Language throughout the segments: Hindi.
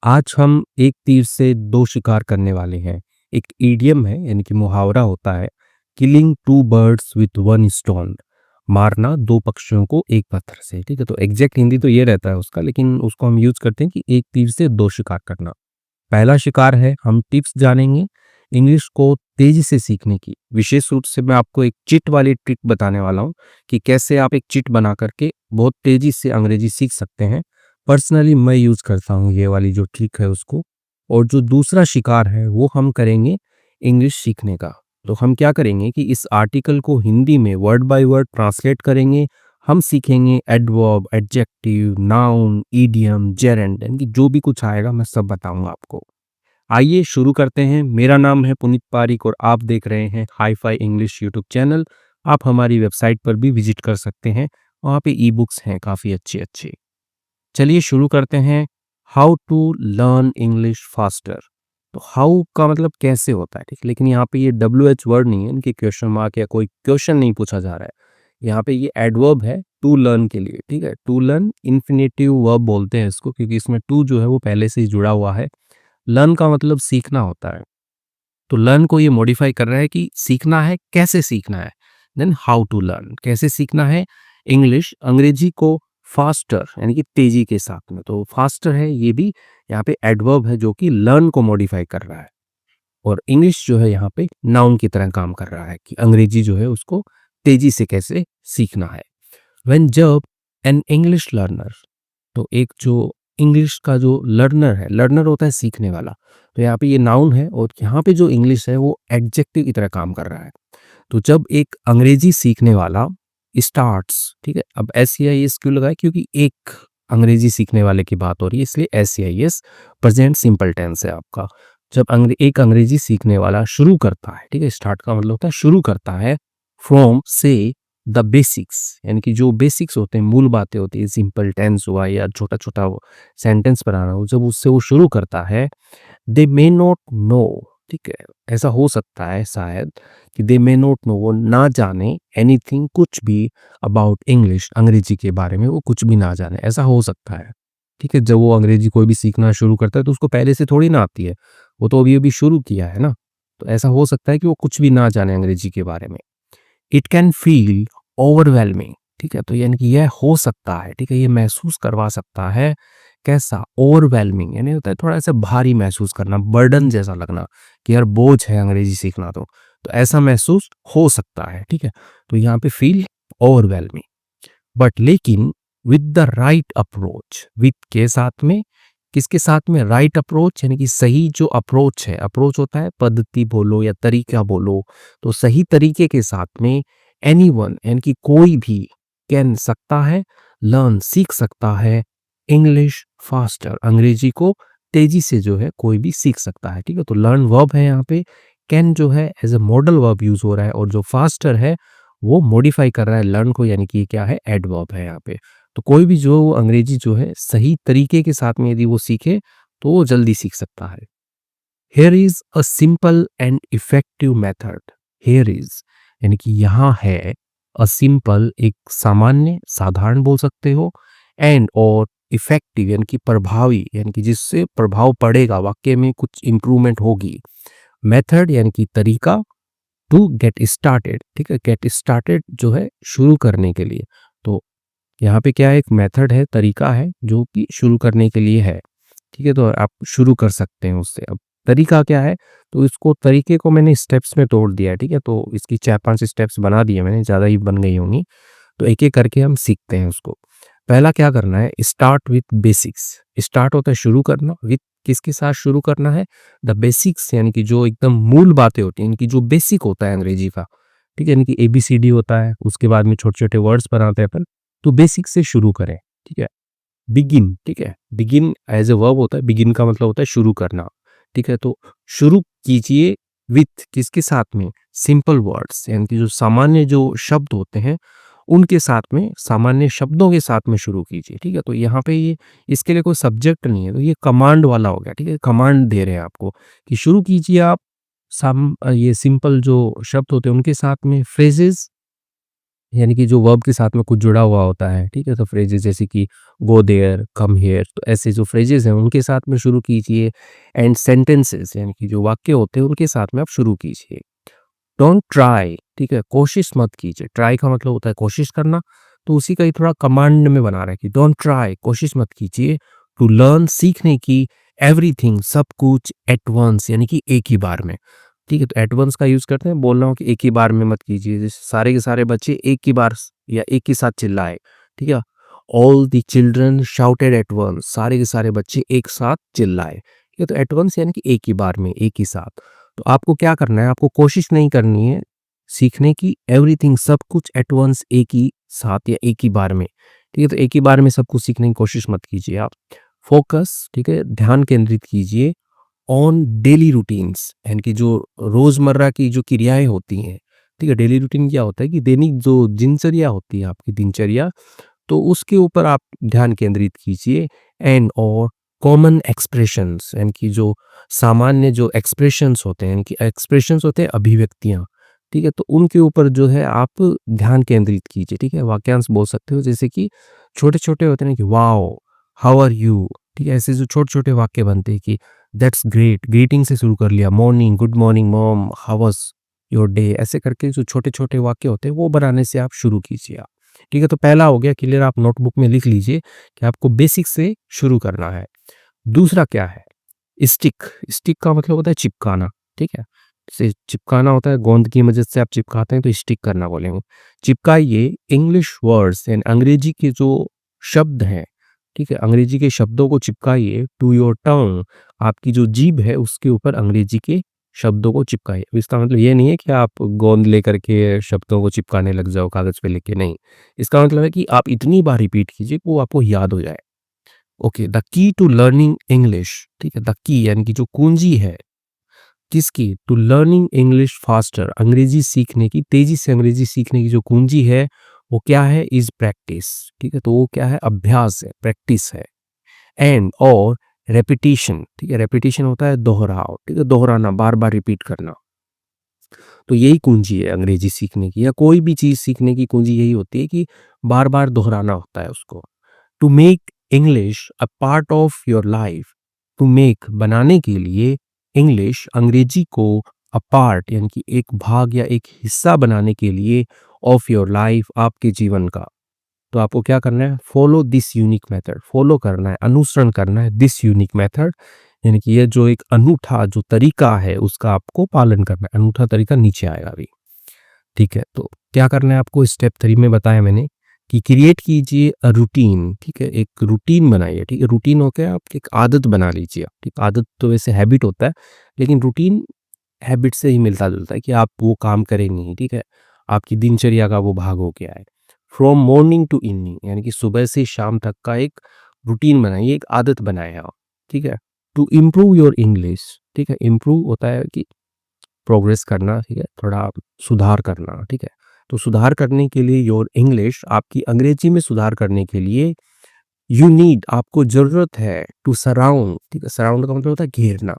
आज हम एक तीर से दो शिकार करने वाले हैं। एक इडियम है यानी कि मुहावरा होता है, killing two birds with one stone. मारना दो पक्षियों को एक पत्थर से। ठीक है, तो एग्जैक्ट हिंदी तो ये रहता है उसका, लेकिन उसको हम यूज करते हैं कि एक तीर से दो शिकार करना। पहला शिकार है, हम टिप्स जानेंगे इंग्लिश को तेजी से सीखने की। विशेष रूप से मैं आपको एक चिट वाली ट्रिक बताने वाला हूँ कि कैसे आप एक चिट बना करके बहुत तेजी से अंग्रेजी सीख सकते हैं। पर्सनली मैं यूज करता हूँ ये वाली जो ट्रिक है उसको। और जो दूसरा शिकार है वो हम करेंगे इंग्लिश सीखने का। तो हम क्या करेंगे कि इस आर्टिकल को हिंदी में वर्ड बाय वर्ड ट्रांसलेट करेंगे। हम सीखेंगे adverb, adjective, noun, idiom, gerund, यानी कि जो भी कुछ आएगा मैं सब बताऊंगा आपको। आइए शुरू करते हैं। मेरा नाम है पुनीत पारिक और आप देख रहे हैं hi fi English YouTube channel. आप हमारी वेबसाइट पर भी विजिट कर सकते हैं, वहाँ पे ई बुक्स हैं काफ़ी अच्छे अच्छे। चलिए शुरू करते हैं। How to learn English faster. तो हाउ का मतलब कैसे होता है, ठीक, लेकिन यहाँ पे ये WH वर्ड नहीं है, इनकी क्वेश्चन मार्क या कोई क्वेश्चन नहीं पूछा जा रहा है। यहाँ पे ये एडवर्ब है टू लर्न के लिए। ठीक है, टू लर्न इन्फिनेटिव वर्ब बोलते हैं इसको, क्योंकि इसमें टू जो है वो पहले से ही जुड़ा हुआ है। लर्न का मतलब सीखना होता है। तो लर्न को ये मॉडिफाई कर रहा है कि सीखना है, कैसे सीखना है। देन हाउ टू लर्न, कैसे सीखना है इंग्लिश, अंग्रेजी को फास्टर यानी कि तेजी के साथ में। तो फास्टर है ये भी यहाँ पे एडवर्ब है जो कि लर्न को मॉडिफाई कर रहा है। और इंग्लिश जो है यहाँ पे नाउन की तरह काम कर रहा है कि अंग्रेजी जो है उसको तेजी से कैसे सीखना है। व्हेन जब एन इंग्लिश लर्नर, तो एक जो इंग्लिश का जो लर्नर है, लर्नर होता है सीखने वाला। तो यहाँ पे ये नाउन है और यहाँ पे जो इंग्लिश है वो एडजेक्टिव की तरह काम कर रहा है। तो जब एक अंग्रेजी सीखने वाला स्टार्ट्स, ठीक है, अब SEIS क्यों लगाया, क्योंकि एक अंग्रेजी सीखने वाले की बात हो रही है, इसलिए SEIS प्रेजेंट सिंपल टेंस है आपका। जब एक अंग्रेजी सीखने वाला शुरू करता है, ठीक है, स्टार्ट का मतलब होता है शुरू करता है, फ्रॉम से द बेसिक्स, यानी कि जो बेसिक्स होते हैं, मूल बातें होती है, सिंपल टेंस हुआ या छोटा छोटा सेंटेंस बनाना हो, जब उससे वो शुरू करता है, दे मे नॉट नो, ठीक है, ऐसा हो सकता है शायद कि दे मे नॉट नो, वो ना जाने एनीथिंग, कुछ भी, अबाउट इंग्लिश, अंग्रेजी के बारे में वो कुछ भी ना जाने, ऐसा हो सकता है। ठीक है, जब वो अंग्रेजी कोई भी सीखना शुरू करता है तो उसको पहले से थोड़ी ना आती है, वो तो अभी अभी शुरू किया है ना। तो ऐसा हो सकता है कि वो कुछ भी ना जाने अंग्रेजी के बारे में। इट कैन फील ओवरवेलमिंग, ठीक है, तो यानी कि यह हो सकता है, ठीक है, ये महसूस करवा सकता है। कैसा? ओवरवेलमिंग, यानी होता है थोड़ा ऐसा भारी महसूस करना, बर्डन जैसा लगना कि यार बोझ है अंग्रेजी सीखना। तो ऐसा महसूस हो सकता है। ठीक है, तो यहाँ पे फील ओवरवेलमिंग, बट लेकिन with the right approach, with के साथ में, किसके साथ में? राइट अप्रोच, यानी कि सही जो अप्रोच है, अप्रोच होता है पद्धति बोलो या तरीका बोलो, तो सही तरीके के साथ में एनीवन, यानी कि कोई भी, कैन सकता है, लर्न सीख सकता है, इंग्लिश फास्टर अंग्रेजी को तेजी से जो है कोई भी सीख सकता है। ठीक है, तो लर्न वर्ब है यहाँ पे, कैन जो है as a modal verb use हो रहा है, और जो फास्टर है वो मॉडिफाई कर रहा है लर्न को, यानी कि ये क्या है? एडवर्ब है यहाँ पे। तो कोई भी जो अंग्रेजी जो है सही तरीके के साथ में यदि वो सीखे तो वो जल्दी सीख सकता है। Here is a simple and effective method. Here is यानी कि यहाँ है, अ सिंपल एक सामान्य साधारण बोल सकते हो, एंड और इफेक्टिव यानी कि प्रभावी, यानी कि जिससे प्रभाव पड़ेगा, वाक्य में कुछ इंप्रूवमेंट होगी। मेथड यानी कि तरीका, टू गेट स्टार्टेड, ठीक है, गेट स्टार्टेड जो है शुरू करने के लिए। तो यहाँ पे क्या है? एक मेथड है, तरीका है जो कि शुरू करने के लिए है। ठीक है, तो आप शुरू कर सकते हैं उससे। अब तरीका क्या है? तो इसको, तरीके को मैंने स्टेप्स में तोड़ दिया है। ठीक है, तो इसकी 4-5 स्टेप्स बना दिए मैंने, ज़्यादा ही बन गई होंगी। तो एक एक करके हम सीखते हैं उसको। पहला क्या करना है? Start with basics. स्टार्ट होता है शुरू करना, विथ किसके साथ शुरू करना है? द बेसिक्स, यानी कि जो एकदम मूल बातें होती हैं, इनकी जो बेसिक होता है अंग्रेजी का। ठीक है, यानी कि ABCD होता है, उसके बाद में छोटे छोटे वर्ड्स बनाते हैं अपन। तो बेसिक से शुरू करें। ठीक है, बिगिन, ठीक है, बिगिन एज ए वर्ब होता है, बिगिन का मतलब होता है शुरू करना। ठीक है, तो शुरू कीजिए विथ किसके साथ में? सिंपल वर्ड्स, यानी कि जो सामान्य जो शब्द होते हैं उनके साथ में, सामान्य शब्दों के साथ में शुरू कीजिए। ठीक है, तो यहाँ पे ये, इसके लिए कोई सब्जेक्ट नहीं है, तो ये कमांड वाला हो गया। ठीक है, कमांड दे रहे हैं आपको कि शुरू कीजिए आप ये सिंपल जो शब्द होते हैं उनके साथ में, फ्रेजेस यानी कि जो वर्ब के साथ में कुछ जुड़ा हुआ होता है, ठीक है? तो फ्रेजेज़ जैसे कि गो देयर, कम हियर, तो ऐसे जो फ्रेजेज़ हैं उनके साथ में शुरू कीजिए। एंड सेंटेंसेस यानी कि जो वाक्य होते हैं उनके साथ में आप शुरू कीजिए। डोंट ट्राई, ठीक है? कोशिश मत कीजिए। ट्राई का मतलब होता है कोशिश करना, तो उसी का ही थोड़ा कमांड में बना रहा है कि डोंट ट्राई, कोशिश मत कीजिए, टू लर्न, सीखने की, एवरीथिंग, सब कुछ, एट वन्स यानी कि एक ही बार में। ठीक है? तो एट वन्स का यूज़ करते हैं, बोल रहा हूँ कि एक ही बार में मत कीजिए। जैसे सारे के सारे बच्चे एक ही बार या एक ही साथ चिल्लाए, ठीक है? All the children shouted at once, सारे के सारे बच्चे एक साथ चिल्लाए। ठीक है? तो एट वन्स यानी कि एक ही बार में, एक ही साथ। तो आपको क्या करना है, आपको कोशिश नहीं करनी है सीखने की, एवरीथिंग, सब कुछ, एट वन्स, एक ही साथ या एक ही बार में। ठीक है? तो एक ही बार में सब कुछ सीखने की कोशिश मत कीजिए आप। फोकस, ठीक है? ध्यान केंद्रित कीजिए ऑन डेली रूटीन्स, यानी कि जो रोज़मर्रा की जो क्रियाएँ होती हैं, ठीक है? डेली रूटीन क्या होता है कि दैनिक जो दिनचर्या होती है आपकी दिनचर्या, तो उसके ऊपर आप ध्यान केंद्रित कीजिए। एंड और कॉमन एक्सप्रेशंस, यानी कि जो सामान्य जो एक्सप्रेशंस होते हैं, यानी कि एक्सप्रेशंस होते हैं अभिव्यक्तियाँ, ठीक है? तो उनके ऊपर जो है आप ध्यान केंद्रित कीजिए, ठीक है? वाक्यांश बोल सकते हो जैसे कि छोटे-छोटे होते हैं ना कि वाओ! How are you? ठीक है? ऐसे जो छोटे-छोटे वाक्य बनते हैं कि दैट्स ग्रेट, ग्रीटिंग से शुरू कर लिया, morning, good morning mom, how was your day? ऐसे करके जो छोटे-छोटे वाक्य होते हैं वो बनाने से आप शुरू कीजिए आप। ठीक है? तो पहला हो गया क्लियर, आप नोटबुक में लिख लीजिए कि आपको बेसिक से शुरू करना है। दूसरा क्या है? स्टिक, स्टिक का मतलब होता है चिपकाना, ठीक है? जैसे चिपकाना होता है, गोंद की मदद से आप चिपकाते हैं तो स्टिक करना बोलेंगे। चिपकाइए इंग्लिश वर्ड्स यानी अंग्रेजी के जो शब्द हैं, ठीक है? अंग्रेजी के शब्दों को चिपकाइए टू योर टंग, आपकी जो जीभ है उसके ऊपर अंग्रेजी के शब्दों को चिपकाइए। अब इसका मतलब ये नहीं है कि आप गोंद लेकर के शब्दों को चिपकाने लग जाओ कागज़ पे लिख के, नहीं। इसका मतलब है कि आप इतनी बार रिपीट कीजिए कि वो आपको याद हो जाए। Okay, the key to learning English, ठीक है? द की यानी कि जो कुंजी है, किसकी? टू लर्निंग इंग्लिश फास्टर, अंग्रेजी सीखने की, तेजी से अंग्रेजी सीखने की जो कुंजी है, वो क्या है? इज़ प्रैक्टिस, ठीक है? तो वो क्या है? अभ्यास है, प्रैक्टिस है। एंड और रेपिटिशन, ठीक है? रेपिटिशन होता है दोहराव, ठीक है? दोहराना, बार-बार रिपीट करना। तो यही कुंजी है अंग्रेजी सीखने की या कोई भी चीज़ सीखने की कुंजी यही होती है कि बार-बार दोहराना होता है उसको। To make English a part of your life, to make बनाने के लिए, इंग्लिश अंग्रेजी को अ पार्ट यानी कि एक भाग या एक हिस्सा बनाने के लिए ऑफ योर लाइफ, आपके जीवन का। तो आपको क्या करना है? Follow this unique method, follow करना है, अनुसरण करना है दिस यूनिक मेथड, यानी कि ये जो एक अनूठा जो तरीका है उसका आपको पालन करना है। अनूठा तरीका नीचे आएगा अभी, ठीक है? तो क्या करना है आपको? स्टेप 3 में बताया मैंने कि क्रिएट कीजिए अ रूटीन, ठीक है? एक रूटीन बनाइए, ठीक है? रूटीन हो गया, आप एक आदत बना लीजिए आप, ठीक? आदत तो वैसे हैबिट होता है, लेकिन रूटीन हैबिट से ही मिलता-जुलता है कि आप वो काम करेंगे ही, ठीक है? आपकी दिनचर्या का वो भाग हो गया है। फ्रॉम मॉर्निंग टू इवनिंग यानी कि सुबह से शाम तक का एक रूटीन बनाइए, एक आदत बनाएँ आप, ठीक है? टू इम्प्रूव योर इंग्लिश, ठीक है? इम्प्रूव होता है कि प्रोग्रेस करना, ठीक है? थोड़ा सुधार करना, ठीक है? तो सुधार करने के लिए योर इंग्लिश, आपकी अंग्रेजी में सुधार करने के लिए यू नीड, आपको ज़रूरत है टू सराउंड, ठीक है? सराउंड का मतलब होता है घेरना,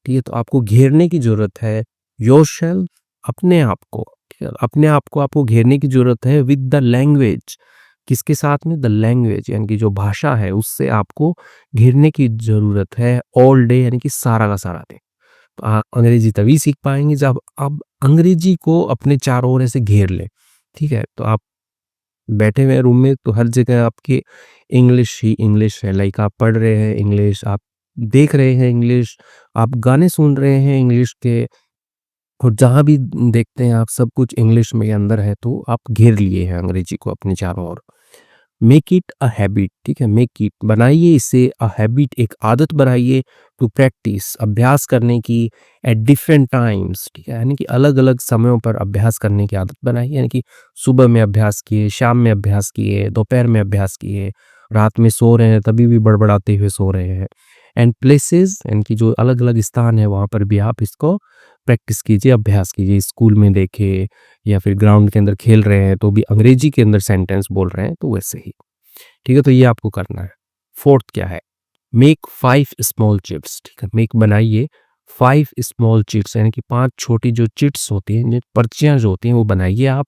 ठीक है? तो आपको घेरने की ज़रूरत है योरसेल्फ, अपने आप को, ठीक है? अपने आप को आपको घेरने की ज़रूरत है विद द लैंग्वेज, किसके साथ में? द लैंग्वेज यानी कि जो भाषा है उससे आपको घेरने की ज़रूरत है ऑल डे यानी कि सारा का सारा दिन। तो अंग्रेजी तभी सीख पाएँगे जब आप अंग्रेजी को अपने चारों ओर ऐसे घेर लें, ठीक है? तो आप बैठे हुए हैं रूम में तो हर जगह आपके इंग्लिश ही इंग्लिश है, लाइक आप पढ़ रहे हैं इंग्लिश, आप देख रहे हैं इंग्लिश, आप गाने सुन रहे हैं इंग्लिश के, और जहाँ भी देखते हैं आप सब कुछ इंग्लिश में अंदर है, तो आप घेर लिए हैं अंग्रेजी को अपने चारों ओर। मेक इट अ हैबिट, ठीक है? मेक इट, बनाइए इसे अ हैबिट, एक आदत बनाइए, टू प्रैक्टिस, अभ्यास करने की, एट डिफरेंट टाइम्स, ठीक है? यानी कि अलग-अलग समयों पर अभ्यास करने की आदत बनाइए, यानी कि सुबह में अभ्यास किए, शाम में अभ्यास किए, दोपहर में अभ्यास किए, रात में सो रहे हैं तभी भी बड़बड़ाते हुए सो रहे हैं। एंड प्लेसेस यानी कि जो अलग-अलग स्थान है वहाँ पर भी आप इसको प्रैक्टिस कीजिए, अभ्यास कीजिए। स्कूल में देखे या फिर ग्राउंड के अंदर खेल रहे हैं तो भी अंग्रेजी के अंदर सेंटेंस बोल रहे हैं, तो वैसे ही। ठीक है? तो ये आपको करना है। फोर्थ क्या है? मेक 5 स्मॉल चिट्स, ठीक है? मेक बनाइए 5 स्मॉल चिट्स यानी कि 5 छोटी जो चिट्स होती हैं, पर्चियाँ जो होती हैं वो बनाइए आप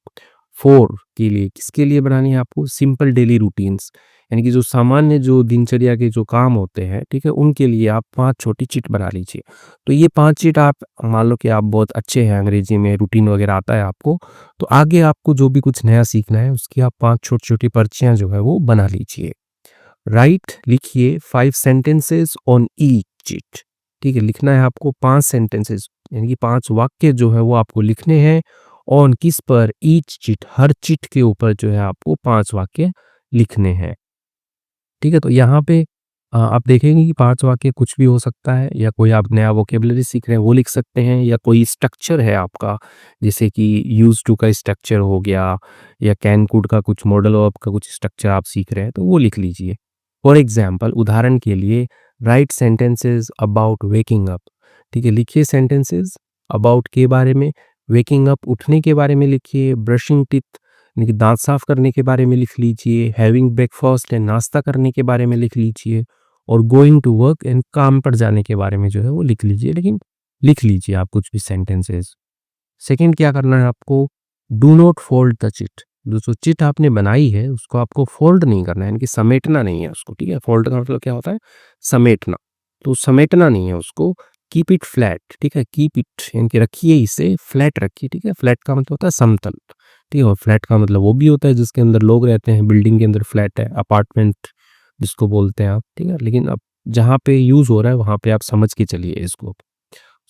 4 के लिए किसके लिए बनानी है आपको? सिंपल डेली रूटीन्स, यानी कि जो सामान्य जो दिनचर्या के जो काम होते हैं, ठीक है? उनके लिए आप 5 छोटी चिट बना लीजिए। तो ये 5 चिट आप मान लो कि आप बहुत अच्छे हैं अंग्रेजी में, रूटीन वगैरह आता है आपको, तो आगे आपको जो भी कुछ नया सीखना है उसकी आप 5 छोटी-छोटी पर्चियाँ जो है वो बना लीजिए। राइट लिखिए 5 सेंटेंसेस ऑन ईच चिट, ठीक है? लिखना है आपको 5 सेंटेंसेस, यानी कि 5 वाक्य जो है वो आपको लिखने हैं। ऑन किस पर? ईच चिट, हर चिट के ऊपर जो है आपको 5 वाक्य लिखने हैं। ठीक है? तो यहाँ पे आप देखेंगे कि 5 वाक्य कुछ भी हो सकता है, या कोई आप नया वोकेबुलरी सीख रहे हैं वो लिख सकते हैं, या कोई स्ट्रक्चर है आपका, जैसे कि यूज्ड टू का स्ट्रक्चर हो गया, या कैन कुड का कुछ मॉडल वर्ब का कुछ स्ट्रक्चर आप सीख रहे हैं तो वो लिख लीजिए। फॉर एग्जाम्पल, उदाहरण के लिए, right sentences about waking up, ठीक है? लिखिए सेंटेंसेस अबाउट के बारे में, वेकिंग अप उठने के बारे में लिखिए, ब्रशिंग टीथ यानी कि दांत साफ करने के बारे में लिख लीजिए, हैविंग ब्रेकफास्ट एंड नाश्ता करने के बारे में लिख लीजिए, और गोइंग टू वर्क एंड काम पर जाने के बारे में जो है वो लिख लीजिए, लेकिन लिख लीजिए आप कुछ भी सेंटेंसेस। सेकंड क्या करना है आपको? Do not fold the chit, जो चिट आपने बनाई है उसको आपको फोल्ड नहीं करना है, यानी कि समेटना नहीं है उसको, ठीक है? फोल्ड का मतलब क्या होता है? समेटना। तो समेटना नहीं है उसको, कीप इट फ्लैट, ठीक है? कीप इट यानी कि रखिए इसे फ्लैट रखिए, ठीक है? फ्लैट का मतलब होता है समतल, ठीक है? और फ्लैट का मतलब वो भी होता है जिसके अंदर लोग रहते हैं, बिल्डिंग के अंदर फ्लैट है, अपार्टमेंट जिसको बोलते हैं आप, ठीक है? लेकिन अब जहाँ पे यूज़ हो रहा है वहाँ पे आप समझ के चलिए इसको।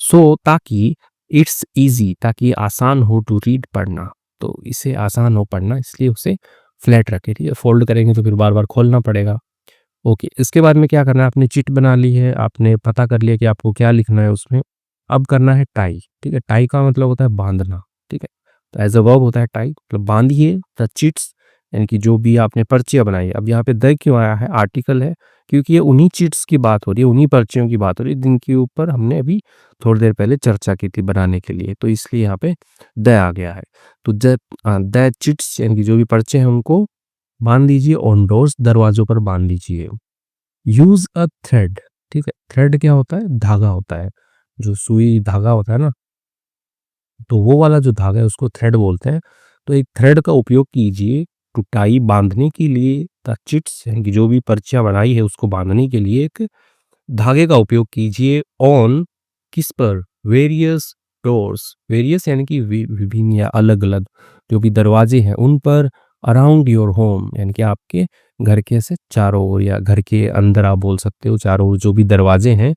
सो ताकि इट्स ईज़ी, ताकि आसान हो टू रीड पढ़ना, तो इसे आसान हो पढ़ना इसलिए उसे फ्लैट रखें, ठीक है? फ़ोल्ड करेंगे तो फिर बार-बार खोलना पड़ेगा। ओके, इसके बाद में क्या करना है? आपने चिट बना ली है, आपने पता कर लिया कि आपको क्या लिखना है उसमें। अब करना है टाई, ठीक है? टाई का मतलब होता है बाँधना, ठीक है? तो एज़ अ वर्ब होता है टाई, मतलब बाँधिए द चिट्स, यानी कि जो भी आपने पर्चियाँ बनाई है। अब यहाँ पे द क्यों आया है? आर्टिकल है, क्योंकि ये उन्हीं चिट्स की बात हो रही है, उन्हीं पर्चियों की बात हो रही है जिनके ऊपर हमने अभी थोड़ी देर पहले चर्चा की थी बनाने के लिए, तो इसलिए यहाँ पे द आ गया है। तो द चिट्स यानी कि जो भी पर्चे हैं उनको बाँध दीजिए ऑन डोर्स, दरवाज़ों पर बाँध दीजिए। यूज़ अ थ्रेड, ठीक है? थ्रेड क्या होता है? धागा होता है। जो सुई धागा होता है ना, तो वो वाला जो धागा है उसको थ्रेड बोलते हैं। तो एक थ्रेड का उपयोग कीजिए टू टाई, बाँधने के लिए, द चिट्स यानी कि जो भी पर्चियाँ बनाई है उसको बाँधने के लिए एक धागे का उपयोग कीजिए। ऑन किस पर? वेरियस डोर्स, वेरियस यानी कि विभिन्न या अलग-अलग जो भी दरवाजे हैं उन पर, अराउंड योर होम यानी कि आपके घर के ऐसे चारों ओर, या घर के अंदर आप बोल सकते हो, चारों ओर जो भी दरवाजे हैं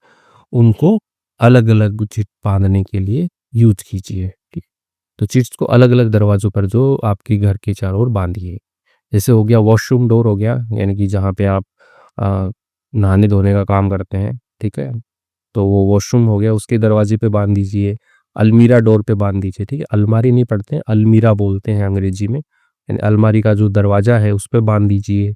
उनको अलग-अलग चिट बाँधने के लिए यूज़ कीजिए। ठीक, तो चिट्स को अलग-अलग दरवाज़ों पर जो आपके घर के चारों ओर बाँधिए। जैसे हो गया वॉशरूम डोर हो गया, यानी कि जहाँ पे आप अ, नहाने-धोने का काम करते हैं, ठीक है? तो वो वॉशरूम हो गया, उसके दरवाजे पे बाँध दीजिए। अलमीरा डोर पे बाँध दीजिए, ठीक है? अलमारी नहीं पढ़ते हैं, अलमीरा बोलते हैं अंग्रेजी में। यानी अलमारी का जो दरवाज़ा है उस पे बाँध दीजिए।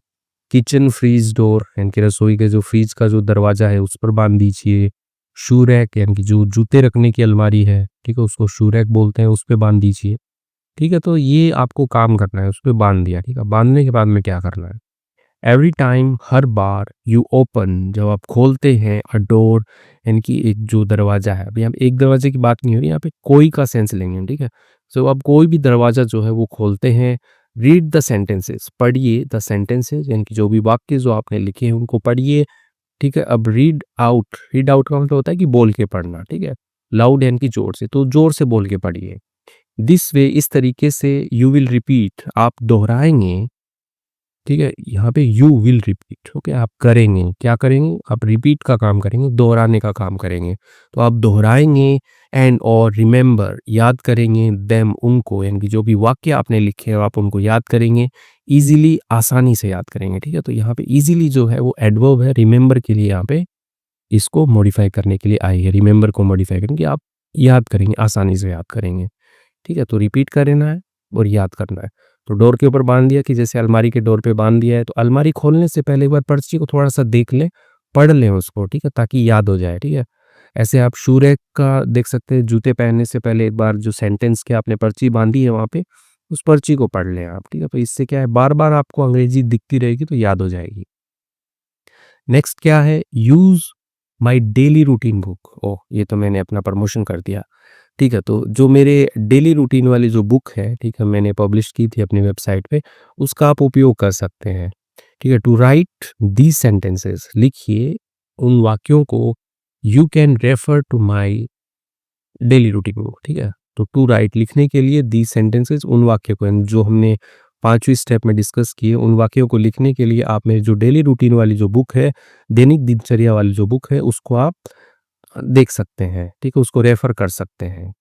किचन फ्रीज़ डोर यानी कि रसोई के जो फ्रीज़ का जो दरवाज़ा है उस पर बाँध दीजिए। शू रैक यानी कि जो जूते रखने की अलमारी है, ठीक है? उसको शू रैक बोलते हैं, उस पे बाँध दीजिए। ठीक है? तो ये आपको काम करना है, उस पे बाँध दिया, ठीक है? बाँधने के बाद में क्या करना है? Every time, her bar, you open जब आप खोलते हैं अ डोर यानी कि एक जो दरवाज़ा है, अभी यहाँ पे एक दरवाजे की बात नहीं हो रही, यहाँ पे कोई का सेंस लेंगे हम, ठीक है? सो आप कोई भी दरवाज़ा जो है वो खोलते हैं, रीड द सेंटेंसेस, पढ़िए द सेंटेंसेस यानी कि जो भी वाक्य जो आपने लिखे हैं उनको पढ़िए, ठीक है? अब रीड आउट का मतलब होता है कि बोल के पढ़ना, ठीक है? लाउड यानी कि ज़ोर से, तो ज़ोर से बोल के पढ़िए। दिस वे, इस तरीके से, यू विल रिपीट, आप दोहराएँगे, ठीक है? यहाँ पे यू विल रिपीट, ओके? आप करेंगे, क्या करेंगे? आप रिपीट का काम करेंगे, दोहराने का काम करेंगे। तो आप दोहराएँगे एंड और रिमेंबर, याद करेंगे देम, उनको, यानी कि जो भी वाक्य आपने लिखे हैं आप उनको याद करेंगे, ईज़िली, आसानी से याद करेंगे, ठीक है? तो यहाँ पे ईज़िली जो है वो एडवर्ब है, रिमेंबर के लिए यहाँ पे इसको मॉडिफ़ाई करने के लिए आई है। रिमेंबर को मॉडिफ़ाई करेंगे, आप याद करेंगे, आसानी से याद करेंगे। ठीक है? तो रिपीट करना है और याद करना है। तो डोर के ऊपर बाँध दिया, कि जैसे अलमारी के डोर पे बाँध दिया है, तो अलमारी खोलने से पहले एक बार पर्ची को थोड़ा-सा देख लें, पढ़ लें उसको, ठीक है? ताकि याद हो जाए, ठीक है? ऐसे आप शू रैक का देख सकते हैं, जूते पहनने से पहले एक बार जो सेंटेंस की आपने पर्ची बाँधी है वहाँ पे, उस पर्ची को पढ़ लें आप, ठीक है? तो इससे क्या है, बार-बार आपको अंग्रेज़ी दिखती रहेगी तो याद हो जाएगी। नेक्स्ट क्या है? Use my daily routine book. ओह! ये तो मैंने अपना प्रमोशन कर दिया। ठीक है, तो जो मेरे डेली रूटीन वाली जो बुक है, ठीक है, मैंने पब्लिश की थी अपनी वेबसाइट पे, उसका आप उपयोग कर सकते हैं। ठीक है, टू राइट दीज़ सेंटेंसेस, लिखिए उन वाक्यों को, you can refer to my daily routine book. ठीक है, तो टू राइट लिखने के लिए दीज़ सेंटेंसेस, उन वाक्य को यानी जो हमने 5वीं स्टेप में डिस्कस किए, उन वाक्यों को लिखने के लिए आप मेरी जो डेली रूटीन वाली जो बुक है, दैनिक दिनचर्या वाली जो बुक है, उसको आप देख सकते हैं। ठीक है, उसको रेफर कर सकते हैं।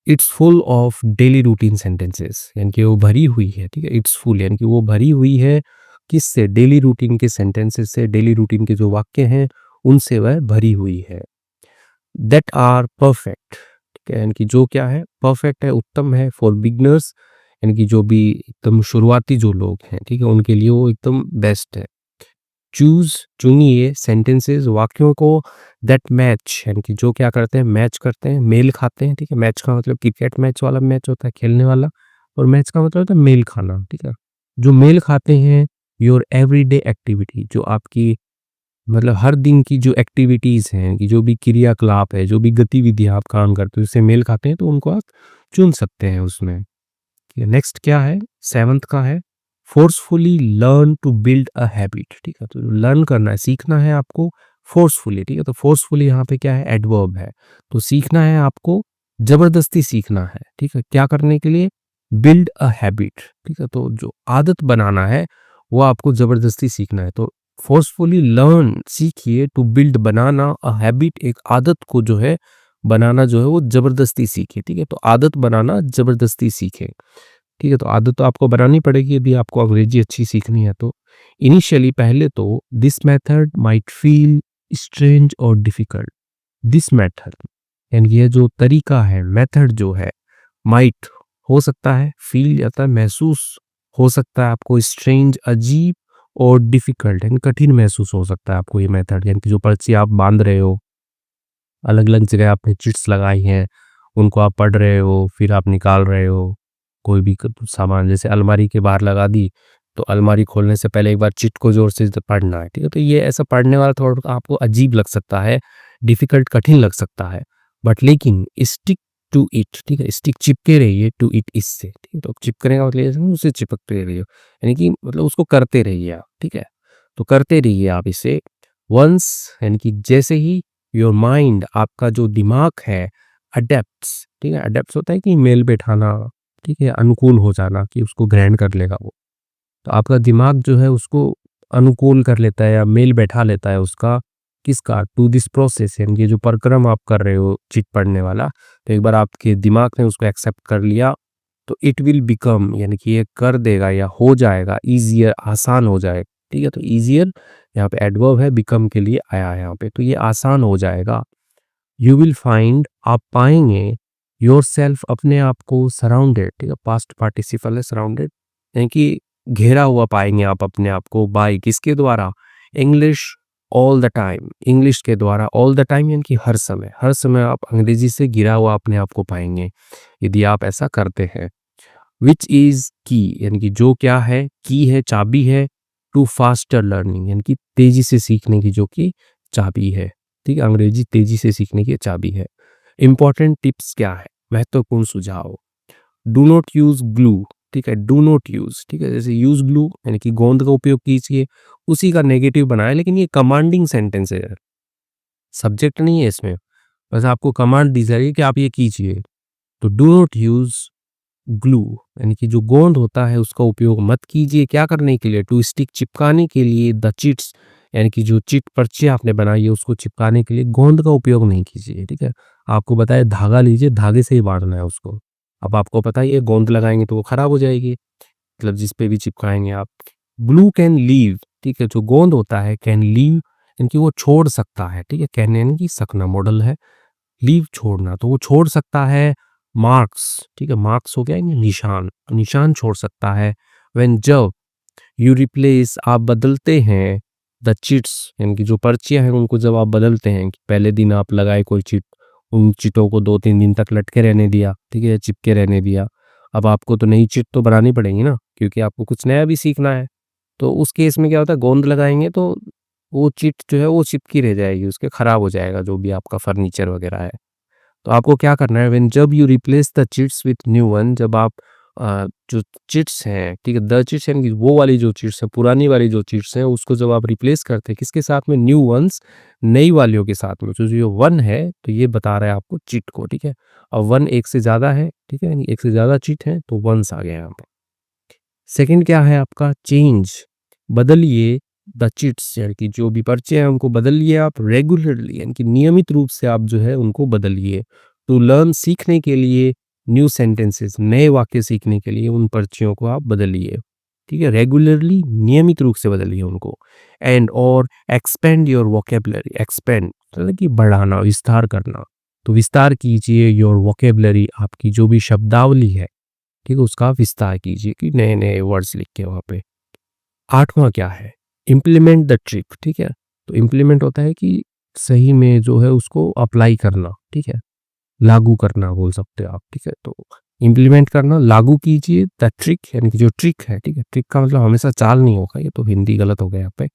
It's full of daily routine sentences, यानी कि वो भरी हुई है। ठीक है, इट्स फुल यानी कि वो भरी हुई है किससे? डेली रूटीन के सेंटेंसेस से, डेली रूटीन के जो वाक्य हैं उनसे वह भरी हुई है। दैट आर परफेक्ट, ठीक है, यानी कि जो क्या है? परफेक्ट है, उत्तम है। फॉर बिगनर्स, यानी कि जो भी एकदम शुरुआती जो लोग हैं, ठीक है, उनके लिए वो एकदम बेस्ट है। चूज़, चुनिए सेंटेंसेस, वाक्यों को, दैट मैच, यानी कि जो क्या करते हैं? मैच करते हैं, मेल खाते हैं। ठीक है, मैच का मतलब क्रिकेट मैच वाला मैच होता है, खेलने वाला, और मैच का मतलब होता है मेल खाना। ठीक है, जो मेल खाते हैं योर एवरीडे एक्टिविटी, जो आपकी मतलब हर दिन की जो एक्टिविटीज़ हैं, कि जो भी क्रियाकलाप है, जो भी गतिविधियाँ आप काम करते हो, उससे मेल खाते हैं, तो उनको आप चुन सकते हैं उसमें। नेक्स्ट क्या है? 7th का है, forcefully learn to build a habit. ठीक है, तो लर्न करना है, सीखना है आपको फोर्सफुली। ठीक है, तो फोर्सफुली यहाँ पे क्या है? एडवर्ब है। तो सीखना है आपको, जबरदस्ती सीखना है। ठीक है, क्या करने के लिए? Build a habit. ठीक है, तो जो आदत बनाना है वो आपको जबरदस्ती सीखना है। तो फोर्सफुली लर्न, सीखिए, टू बिल्ड, बनाना, अ हैबिट, एक आदत को जो है बनाना, जो है वो जबरदस्ती सीखे। ठीक है, तो आदत बनाना जबरदस्ती सीखे। ठीक है, तो आदत तो आपको बनानी पड़ेगी यदि आपको अंग्रेजी अच्छी सीखनी है तो। इनिशियली, पहले तो, this method might feel strange और डिफिकल्ट। दिस मेथड यानी ये जो तरीका है, मेथड जो है, माइट हो सकता है, फील जाता है, महसूस हो सकता है आपको, स्ट्रेंज अजीब, और डिफिकल्ट यानी कठिन महसूस हो सकता है आपको ये मेथड, यानी कि जो पर्ची आप बांध रहे हो, अलग अलग जगह आपने चिट्स लगाई हैं, उनको आप पढ़ रहे हो, फिर आप निकाल रहे हो कोई भी सामान, जैसे अलमारी के बाहर लगा दी, तो अलमारी खोलने से पहले एक बार चिट को जोर से पढ़ना है। ठीक है, तो ये ऐसा पढ़ने वाला थोड़ा आपको अजीब लग सकता है, डिफिकल्ट, कठिन लग सकता है, बट लेकिन स्टिक टू इट। ठीक है, स्टिक, चिपके रहिए, टू इट, इससे। ठीक है, तो चिपकने का मतलब ये है, उससे चिपकते रहिए, यानी कि मतलब उसको करते रहिए आप। ठीक है, तो करते रहिए आप इसे। वंस यानी कि जैसे ही, योर माइंड, आपका जो दिमाग है, अडेप्ट्स। ठीक है, अडेप्ट्स होता है कि मेल बैठाना, ठीक है, अनुकूल हो जाना, कि उसको ग्रहण कर लेगा वो। तो आपका दिमाग जो है उसको अनुकूल कर लेता है या मेल बैठा लेता है उसका, किसका? टू दिस प्रोसेस, यानी कि जो परिक्रम आप कर रहे हो चिट पढ़ने वाला, तो एक बार आपके दिमाग ने उसको एक्सेप्ट कर लिया, तो इट विल बिकम, यानी कि ये कर देगा या हो जाएगा, ईजियर, आसान हो जाएगा। ठीक है, तो ईजियर यहाँ पे एडवर्ब है, बिकम के लिए आया है यहाँ पे, तो ये आसान हो जाएगा। यू विल फाइंड, आप पाएंगे, योरसेल्फ, अपने आप को, सराउंडेड। ठीक है, पास्ट पार्टिसिपल है सराउंडेड, यानी कि घेरा हुआ पाएंगे आप अपने आप को, बाय, किसके द्वारा? English all the time, English के द्वारा, ऑल द टाइम यानी कि हर समय, हर समय आप अंग्रेजी से घिरा हुआ अपने आप को पाएंगे यदि आप ऐसा करते हैं। विच इज की, यानी कि जो क्या है? की है, चाबी है, टू फास्टर लर्निंग, यानी कि तेजी से सीखने की जो कि चाबी है। ठीक है, अंग्रेजी तेजी से सीखने की चाबी है। इंपॉर्टेंट टिप्स क्या है? महत्वपूर्ण सुझाव, डू नॉट यूज ग्लू। ठीक है, डू नॉट यूज, ठीक है, जैसे यूज ग्लू यानी कि गोंद का उपयोग कीजिए, उसी का नेगेटिव बनाया, लेकिन ये कमांडिंग सेंटेंस है, सब्जेक्ट नहीं है इसमें, बस आपको कमांड दी जा रही है कि आप ये कीजिए। तो डू नॉट यूज ग्लू, यानी कि जो गोंद होता है उसका उपयोग मत कीजिए, क्या करने के लिए? टू स्टिक, चिपकाने के लिए, द चिट्स, यानी कि जो चिट पर्ची आपने बनाई है उसको चिपकाने के लिए गोंद का उपयोग नहीं कीजिए। ठीक है, आपको बताया धागा लीजिए, धागे से ही बांधना है उसको। अब आपको पता ही है गोंद लगाएंगे तो वो खराब हो जाएगी, मतलब जिस पे भी चिपकाएंगे आप। ब्लू कैन लीव, ठीक है, जो गोंद होता है, कैन लीव, यानी कि वो छोड़ सकता है। ठीक है, कैन यानी कि सकना मॉडल है, लीव छोड़ना, तो वो छोड़ सकता है। मार्क्स, ठीक है, मार्क्स हो गया ये निशान, निशान छोड़ सकता है। व्हेन, जब, यू रिप्लेस, आप बदलते हैं, द चिट्स, यानी कि जो पर्चियां हैं उनको जब आप बदलते हैं, कि पहले दिन आप लगाए कोई चिट, उन चिटों को 2-3 दिन तक लटके रहने दिया, ठीक है, या चिपके रहने दिया, अब आपको तो नई चिट तो बनानी पड़ेगी ना, क्योंकि आपको कुछ नया भी सीखना है। तो उस केस में क्या होता है, गोंद लगाएंगे तो वो चिट जो है वो चिपकी रह जाएगी, उसके खराब हो जाएगा जो भी आपका फर्नीचर वगैरह है। तो आपको क्या करना है, व्हेन जब you replace the chits with new one, जब आप जो चिट्स हैं, ठीक है, द चिट्स यानी कि वो वाली जो चिट्स है, पुरानी वाली जो चिट्स हैं, उसको जब आप रिप्लेस करते हैं किसके साथ में, न्यू वंस, नई वालियों के साथ में, तो जो वन है तो ये बता रहा है आपको चिट को, ठीक है। और वन एक से ज़्यादा है, ठीक है, यानी एक से ज़्यादा चिट है तो वंस आ गया यहाँ पे। सेकंड क्या है आपका, चेंज, बदलिए द चिट्स, यानी कि जो भी पर्चे हैं उनको बदलिए आप रेगुलरली, यानी कि नियमित रूप से आप जो है उनको बदलिए। टू लर्न, सीखने के लिए, न्यू सेंटेंसेस, नए वाक्य सीखने के लिए उन पर्चियों को आप बदलिए, ठीक है, रेगुलरली, नियमित रूप से बदलिए उनको। एंड और एक्सपेंड योर वोकेबलरी, एक्सपेंड मतलब कि बढ़ाना, विस्तार करना, तो विस्तार कीजिए योर वोकेबलरी, आपकी जो भी शब्दावली है, ठीक है, उसका विस्तार कीजिए कि नए नए वर्ड्स लिख के वहाँ पे। आठवां क्या है, इम्प्लीमेंट द ट्रिक, ठीक है, तो इम्प्लीमेंट होता है कि सही में जो है उसको अप्लाई करना, ठीक है, लागू करना बोल सकते हो आप, ठीक है, तो इम्प्लीमेंट करना, लागू कीजिए द ट्रिक, यानी कि जो ट्रिक है, ठीक है, ट्रिक का मतलब हमेशा चाल नहीं होगा, ये तो हिंदी गलत हो गया यहाँ पे,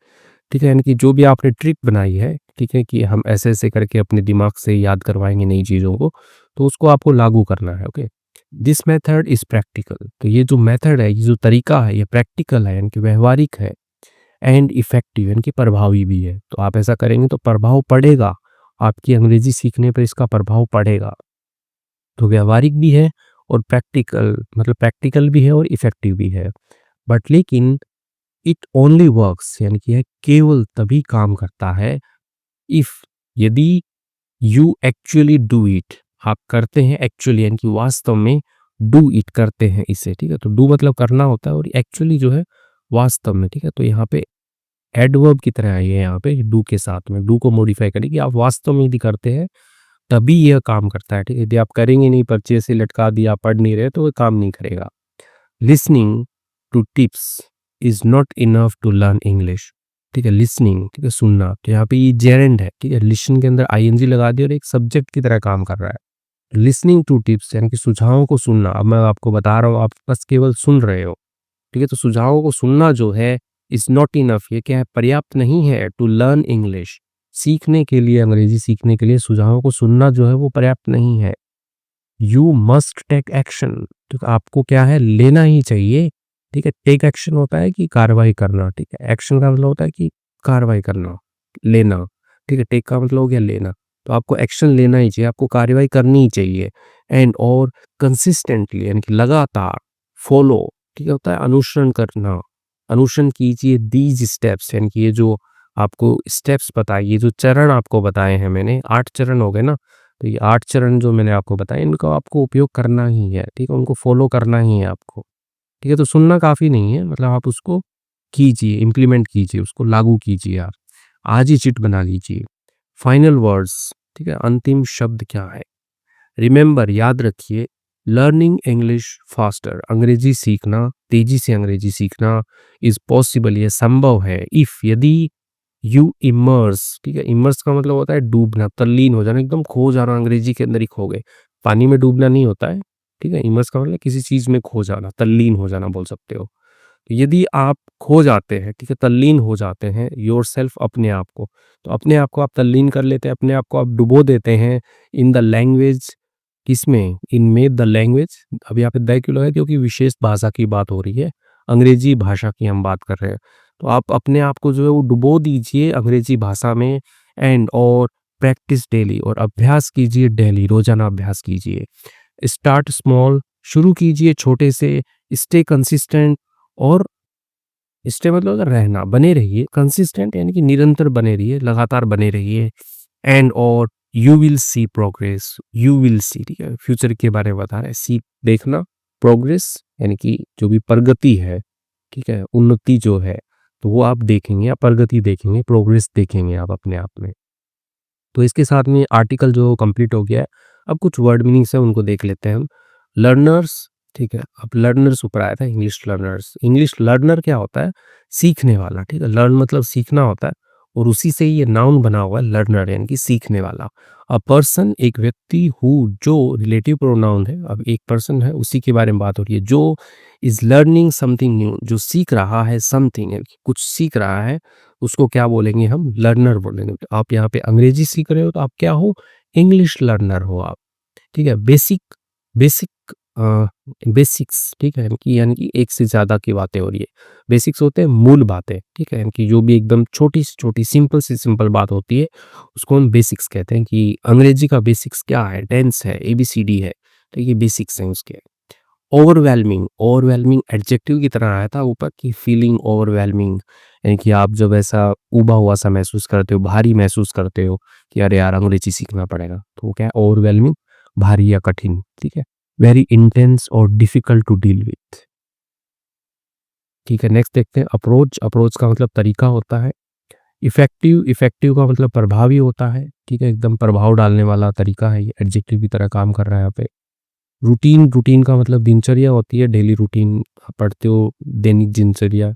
ठीक है, यानी कि जो भी आपने ट्रिक बनाई है, ठीक है, कि हम ऐसे ऐसे करके अपने दिमाग से याद करवाएंगे नई चीज़ों को, तो उसको आपको लागू करना है, okay. This method is practical, तो ये जो मेथड है, ये जो तरीका है, ये प्रैक्टिकल है, यानी कि व्यवहारिक है, एंड इफेक्टिव यानी कि प्रभावी भी है, तो आप ऐसा करेंगे तो प्रभाव पड़ेगा, आपकी अंग्रेजी सीखने पर इसका प्रभाव पड़ेगा। तो व्यवहारिक भी है और प्रैक्टिकल, मतलब प्रैक्टिकल भी है और इफेक्टिव भी है, बट लेकिन इट ओनली वर्क्स, यानी कि यह केवल तभी काम करता है इफ, यदि यू एक्चुअली डू इट, आप करते हैं एक्चुअली, यानी कि वास्तव में, डू इट करते हैं इसे, ठीक है, तो डू मतलब करना होता है और एक्चुअली जो है वास्तव में, ठीक है, तो यहाँ पे एडवर्ब की तरह है ये, यहाँ पे डू के साथ में डू को मॉडिफाई करें कि आप वास्तव में यदि करते हैं तभी यह काम करता है, ठीक है, यदि आप करेंगे नहीं, पर्चे से लटका दिया, पढ़ नहीं रहे, तो वो काम नहीं करेगा। Listening to tips is not enough to learn English, ठीक है, लिसनिंग, ठीक है, सुनना, तो यहाँ पे ये जेरेंड है, ठीक है, लिसन के अंदर आईएनजी लगा दिया और एक सब्जेक्ट की तरह काम कर रहा है। लिसनिंग टू टिप्स यानी कि सुझावों को सुनना, अब मैं आपको बता रहा हूँ, आप बस केवल सुन रहे हो, ठीक है, तो सुझावों को सुनना जो है इज नॉट इनफ, ये क्या है, पर्याप्त नहीं है, टू लर्न इंग्लिश, सीखने के लिए, अंग्रेजी सीखने के लिए सुझावों को सुनना जो है वो पर्याप्त नहीं है। यू मस्ट टेक एक्शन, तो आपको क्या है, लेना ही चाहिए, ठीक है, टेक एक्शन होता है कि कार्रवाई करना, ठीक है, एक्शन का मतलब होता है कि कार्रवाई करना, लेना, ठीक है, टेक का मतलब हो गया लेना, तो आपको एक्शन लेना ही चाहिए, आपको कार्रवाई करनी ही चाहिए। एंड और कंसिस्टेंटली यानी कि लगातार, फॉलो, ठीक है, होता है अनुसरण करना, अनुसरण कीजिए दीज स्टेप्स, यानी कि ये जो आपको स्टेप्स बताए, ये जो चरण आपको बताए हैं मैंने, 8 चरण हो गए ना, तो ये 8 चरण जो मैंने आपको बताए, इनका आपको उपयोग करना ही है, ठीक है, उनको फॉलो करना ही है आपको, ठीक है, तो सुनना काफ़ी नहीं है, मतलब आप उसको कीजिए, इम्प्लीमेंट कीजिए, उसको लागू कीजिए आप, आज ही चिट बना लीजिए। फाइनल वर्ड्स, ठीक है, अंतिम शब्द क्या है, रिमेंबर, याद रखिए, लर्निंग इंग्लिश फास्टर, अंग्रेजी सीखना, तेजी से अंग्रेजी सीखना, इज पॉसिबल, ये संभव है, इफ, यदि, यू इमर्स, ठीक है, इमर्स का मतलब होता है डूबना, तल्लीन हो जाना, एकदम खो जाना, अंग्रेजी के अंदर ही खो गए, पानी में डूबना नहीं होता है, ठीक है, इमर्स का मतलब किसी चीज में खो जाना, तल्लीन हो जाना बोल सकते हो। तो यदि आप खो जाते हैं, ठीक है, तल्लीन हो जाते हैं योर सेल्फ, अपने आप को, तो अपने आप को आप तल्लीन कर लेते हैं, अपने आप को आप डुबो देते हैं इन द लैंग्वेज, किसमें, इनमें, द लैंग्वेज, अब यहाँ पे द क्यों लगा, क्योंकि विशेष भाषा की बात हो रही है, अंग्रेजी भाषा की हम बात कर रहे हैं, तो आप अपने आप को जो है वो डुबो दीजिए अंग्रेजी भाषा में। एंड और प्रैक्टिस डेली, और अभ्यास कीजिए डेली, रोजाना अभ्यास कीजिए। स्टार्ट स्मॉल, शुरू कीजिए छोटे से। स्टे कंसिस्टेंट, और स्टे मतलब अगर रहना, बने रहिए, कंसिस्टेंट यानी कि निरंतर बने रहिए, लगातार बने रहिए। एंड और you will see progress, you will see, ठीक है, फ्यूचर के बारे में बता रहे हैं, सी देखना, प्रोग्रेस यानी कि जो भी प्रगति है, ठीक है, उन्नति जो है, तो वो आप देखेंगे, आप प्रगति देखेंगे, प्रोग्रेस देखेंगे आप अपने आप में। तो इसके साथ में आर्टिकल जो कंप्लीट हो गया है। अब कुछ वर्ड मीनिंग्स है उनको देख लेते हैं हम। लर्नर्स, ठीक है, अब लर्नर्स ऊपर आया था, इंग्लिश लर्नर्स। इंग्लिश लर्नर क्या होता है, सीखने वाला, ठीक है, लर्न मतलब सीखना होता है, और उसी से ही ये नाउन बना हुआ है लर्नर, यानी कि सीखने वाला। अ पर्सन, एक व्यक्ति, हु, जो रिलेटिव प्रोनाउन है, अब एक पर्सन है उसी के बारे में बात हो रही है, जो इज लर्निंग समथिंग न्यू, जो सीख रहा है, समथिंग है कुछ सीख रहा है, उसको क्या बोलेंगे हम, लर्नर बोलेंगे। तो आप यहाँ पे अंग्रेजी सीख रहे हो तो आप क्या हो, इंग्लिश लर्नर हो आप, ठीक है? बेसिक अ, बेसिक्स, ठीक है? यानी कि एक से ज़्यादा की बातें हो रही है। बेसिक्स होते हैं मूल बातें, ठीक है? यानी कि जो भी एकदम छोटी से छोटी, सिंपल से सिंपल बात होती है, उसको हम बेसिक्स कहते हैं। कि अंग्रेजी का बेसिक्स क्या है? टेंस है, एबीसीडी है, तो ये बेसिक्स हैं उसके। ओवरवेलमिंग, ओवरवेलमिंग एडजेक्टिव की तरह आया था ऊपर, कि फीलिंग ओवरवेलमिंग, यानी कि आप जब ऐसा ऊबा हुआ सा महसूस करते हो, भारी महसूस करते हो कि अरे यार अंग्रेजी सीखना पड़ेगा, तो वो क्या है? ओवरवेलमिंग, भारी या कठिन, ठीक है? वेरी इंटेंस और डिफिकल्ट टू डील विथ, ठीक है? नेक्स्ट देखते हैं अप्रोच। अप्रोच का मतलब तरीका होता है। इफेक्टिव, इफेक्टिव का मतलब प्रभावी होता है, ठीक है? एकदम प्रभाव डालने वाला तरीका है, ये एडजेक्टिव की तरह काम कर रहा है यहाँ पे। रूटीन, रूटीन का मतलब दिनचर्या होती है, डेली रूटीन आप पढ़ते हो, दैनिक दिनचर्या।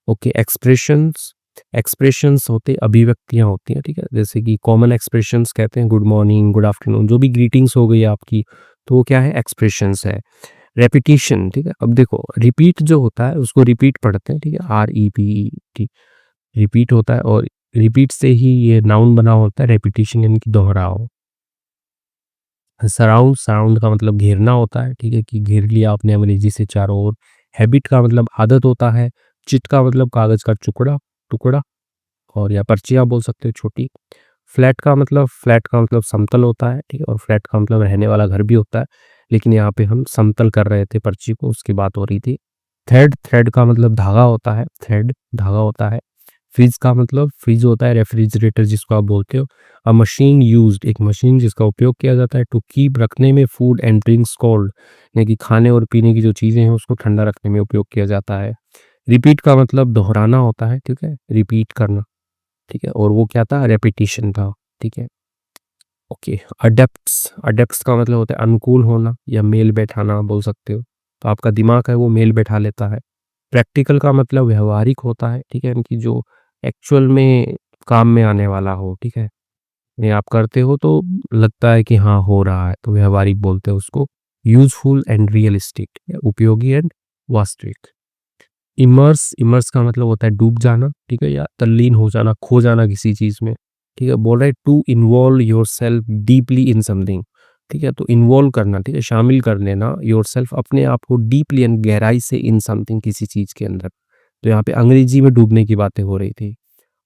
ओके, एक्सप्रेशंस, एक्सप्रेशंस होते अभिव्यक्तियाँ होती हैं, ठीक है? जैसे कि कॉमन एक्सप्रेशंस कहते हैं गुड मॉर्निंग, गुड आफ्टरनून, जो भी ग्रीटिंग्स हो गई आपकी, तो वो क्या है? एक्सप्रेशंस है। रेपिटिशन, ठीक है? अब देखो रिपीट जो होता है उसको रिपीट पढ़ते हैं, ठीक है? REPET, रिपीट होता है, और रिपीट से ही ये नाउन बना होता है, रेपिटिशन यानी कि दोहराव। सराउंड, सराउंड का मतलब घेरना होता है, ठीक है? कि घेर लिया आपने अंग्रेजी से चारों ओर। हैबिट का मतलब आदत होता है। चिट का मतलब कागज का टुकड़ा, टुकड़ा, और या पर्चियाँ बोल सकते हो छोटी। फ्लैट का मतलब समतल होता है, ठीक है? और फ्लैट का मतलब रहने वाला घर भी होता है, लेकिन यहाँ पे हम समतल कर रहे थे पर्ची को, उसकी बात हो रही थी। थ्रेड, थ्रेड का मतलब धागा होता है, थ्रेड धागा होता है। फ्रिज का मतलब फ्रिज होता है, रेफ्रिजरेटर जिसको आप बोलते हो। अ मशीन यूज्ड, एक मशीन जिसका उपयोग किया जाता है टू कीप, रखने में, फूड एंड ड्रिंक्स कोल्ड, यानी कि खाने और पीने की जो चीज़ें हैं उसको ठंडा रखने में उपयोग किया जाता है। रिपीट का मतलब दोहराना होता है, ठीक है? रिपीट करना, ठीक है? और वो क्या था? रेपिटिशन था, ठीक है? ओके, अडेप्ट्स, अडेप्ट्स का मतलब होता है अनुकूल होना या मेल बैठाना बोल सकते हो। तो आपका दिमाग है वो मेल बैठा लेता है। प्रैक्टिकल का मतलब व्यावहारिक होता है, ठीक है? यानी कि जो एक्चुअल में काम में आने वाला हो, ठीक है? ये आप करते हो तो लगता है कि हाँ, हो रहा है, तो व्यावहारिक बोलते हैं उसको। यूज़फुल एंड रियलिस्टिक, उपयोगी एंड वास्तविक। इमर्स, इमर्स का मतलब होता है डूब जाना, ठीक है? या तल्लीन हो जाना, खो जाना किसी चीज़ में, ठीक है? बोल रहा है to involve yourself deeply in something, ठीक है? तो इन्वॉल्व करना, ठीक है? शामिल कर लेना योरसेल्फ, अपने आप को, डीपली यानी गहराई से, इन समथिंग किसी चीज़ के अंदर। तो यहाँ पे अंग्रेजी में डूबने की बातें हो रही थी।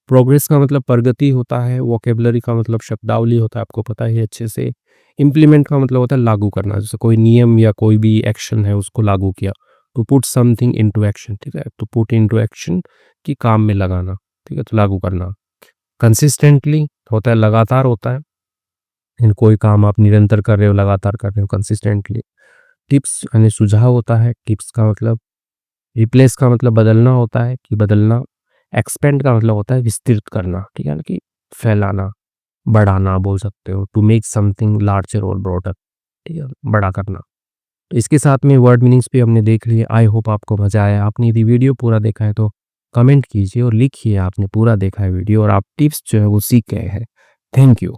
प्रोग्रेस का मतलब प्रगति होता है। वोकेबलरी का मतलब शब्दावली होता है, आपको पता ही है अच्छे से। इम्प्लीमेंट का मतलब होता है लागू करना, जैसे कोई नियम या कोई भी एक्शन है उसको लागू किया। To put something into action, ठीक है? टू पुट इनटू एक्शन, कि काम में लगाना, ठीक है? तो लागू करना। कंसिस्टेंटली होता है लगातार होता है, इन कोई काम आप निरंतर कर रहे हो, लगातार कर रहे हो, कंसिस्टेंटली। टिप्स यानी सुझाव होता है। टिप्स का मतलब रिप्लेस का मतलब बदलना होता है, कि बदलना। एक्सपेंड का मतलब होता है विस्तृत करना, ठीक है ना? कि फैलाना, बढ़ाना बोल सकते हो। टू मेक समथिंग लार्जर और ब्रॉडर, ठीक है? बड़ा करना। तो इसके साथ में वर्ड मीनिंग्स भी हमने देख लिए। आई होप आपको मज़ा आया। आपने यदि वीडियो पूरा देखा है तो कमेंट कीजिए और लिखिए आपने पूरा देखा है वीडियो और आप टिप्स जो है वो सीख गए हैं। Thank you.